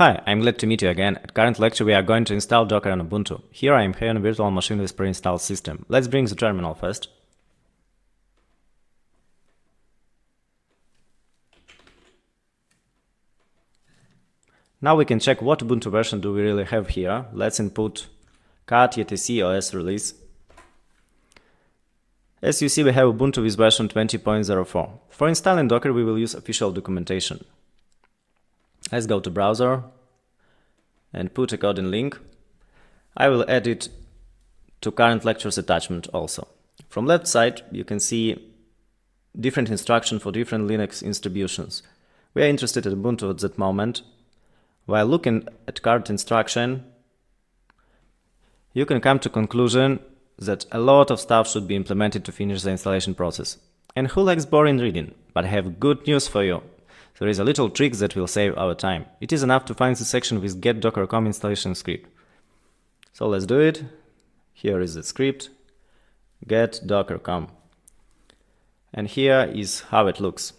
Hi, I'm glad to meet you again. At current lecture we are going to install Docker on Ubuntu. Here I am here on a virtual machine with pre-installed system. Let's bring the terminal first. Now we can check what Ubuntu version do we really have here. Let's input cat etc OS release. As you see, we have Ubuntu with version 20.04. For installing Docker we will use official documentation. Let's go to browser and put a coding link. I will add it to current lectures attachment also. From left side you can see different instructions for different Linux distributions. We are interested in Ubuntu at that moment. While looking at current instruction, you can come to conclusion that a lot of stuff should be implemented to finish the installation process. And who likes boring reading? But I have good news for you. There is a little trick that will save our time. It is enough to find the section with get docker.com installation script. So let's do it. Here is the script, get docker.com. And here is how it looks.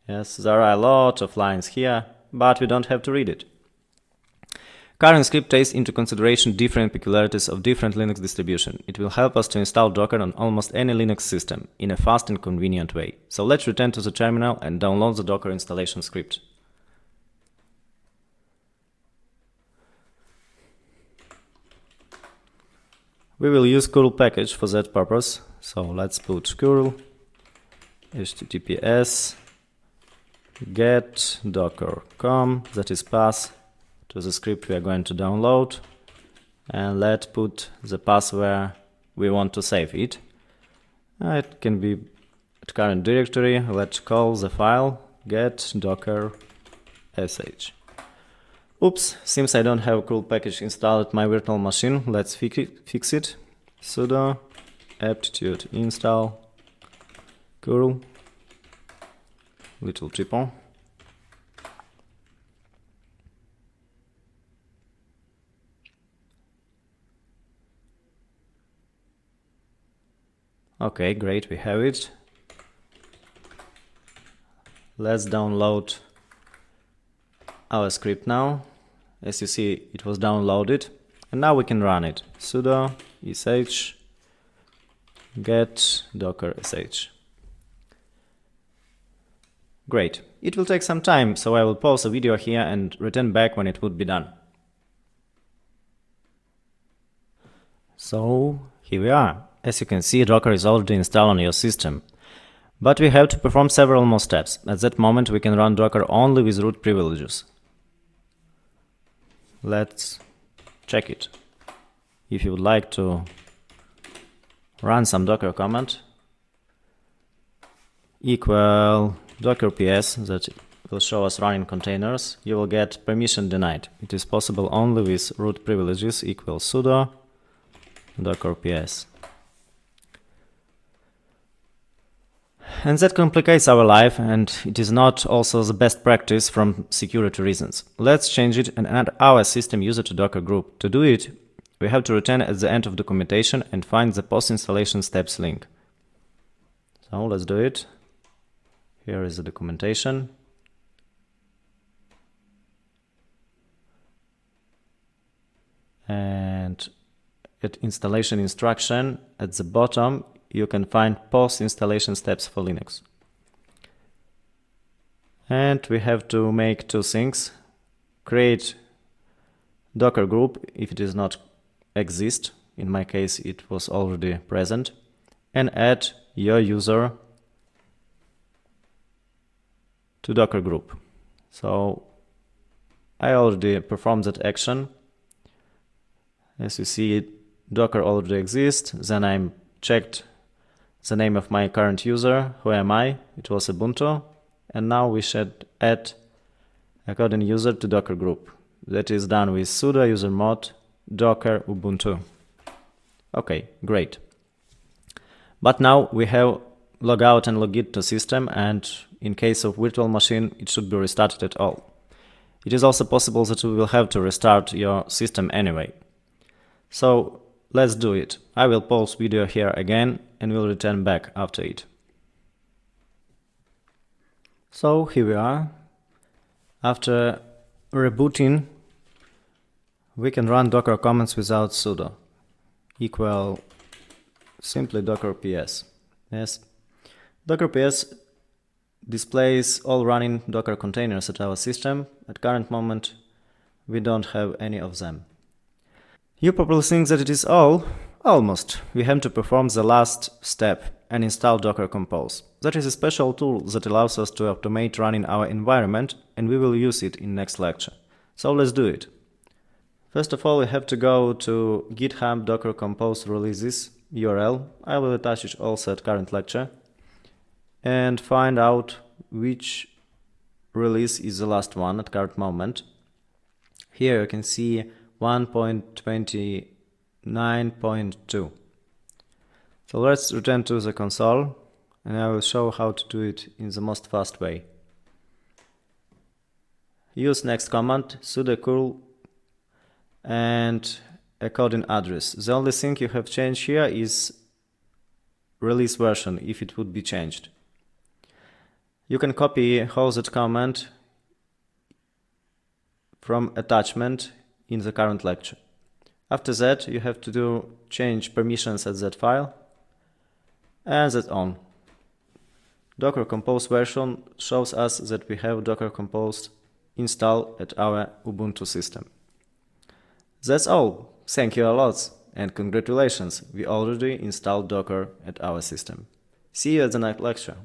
Yes, there are a lot of lines here, but we don't have to read it. Current script takes into consideration different peculiarities of different Linux distribution. It will help us to install Docker on almost any Linux system in a fast and convenient way. So let's return to the terminal and download the Docker installation script. We will use curl package for that purpose. So let's put curl https get docker.com, that is path to the script we are going to download, and let's put the path where we want to save it. It can be at current directory. Let's call the file get docker sh. Oops, seems I don't have curl package installed at my virtual machine. Let's fix it. Sudo aptitude install curl little triple. Okay, great, we have it. Let's download our script now. As you see, it was downloaded, and now we can run it. Sudo sh get docker sh. Great. It will take some time, so I will pause the video here and return back when it would be done. So here we are. As you can see, Docker is already installed on your system. But we have to perform several more steps. At that moment we can run Docker only with root privileges. Let's check it. If you would like to run some Docker command, equal docker ps, that will show us running containers, you will get permission denied. It is possible only with root privileges, equal sudo docker ps. And that complicates our life, and it is not also the best practice from security reasons. Let's change it and add our system user to Docker group. To do it, we have to return at the end of documentation and find the post-installation steps link. So let's do it. Here is the documentation. And at installation instruction, at the bottom, you can find post-installation steps for Linux. And we have to make two things. Create Docker group if it does not exist. In my case, it was already present. And add your user to Docker group. So I already performed that action. As you see, Docker already exists. Then I checked the name of my current user. Who am I? It was Ubuntu. And now we should add a coding user to Docker group. That is done with sudo usermod docker ubuntu. Okay, great. But now we have log out and log in to system, and in case of virtual machine it should be restarted at all. It is also possible that we will have to restart your system anyway. So let's do it. I will pause video here again and will return back after it. So here we are. After rebooting, we can run Docker commands without sudo. Equal simply docker ps. Yes. Docker ps displays all running Docker containers at our system. At current moment, we don't have any of them. You probably think that it is all. Almost. We have to perform the last step and install Docker Compose. That is a special tool that allows us to automate running our environment, and we will use it in next lecture. So let's do it. First of all, we have to go to GitHub Docker Compose releases URL. I will attach it also at current lecture, and find out which release is the last one at current moment. Here you can see 1.29.2. So let's return to the console, and I will show how to do it in the most fast way. Use next command, sudo curl and a coding address. The only thing you have changed here is release version, if it would be changed. You can copy hosted command from attachment in the current lecture. After that, you have to change permissions at that file, and that's on. Docker Compose version shows us that we have Docker Compose installed at our Ubuntu system. That's all. Thank you a lot, and congratulations, we already installed Docker at our system. See you at the next lecture.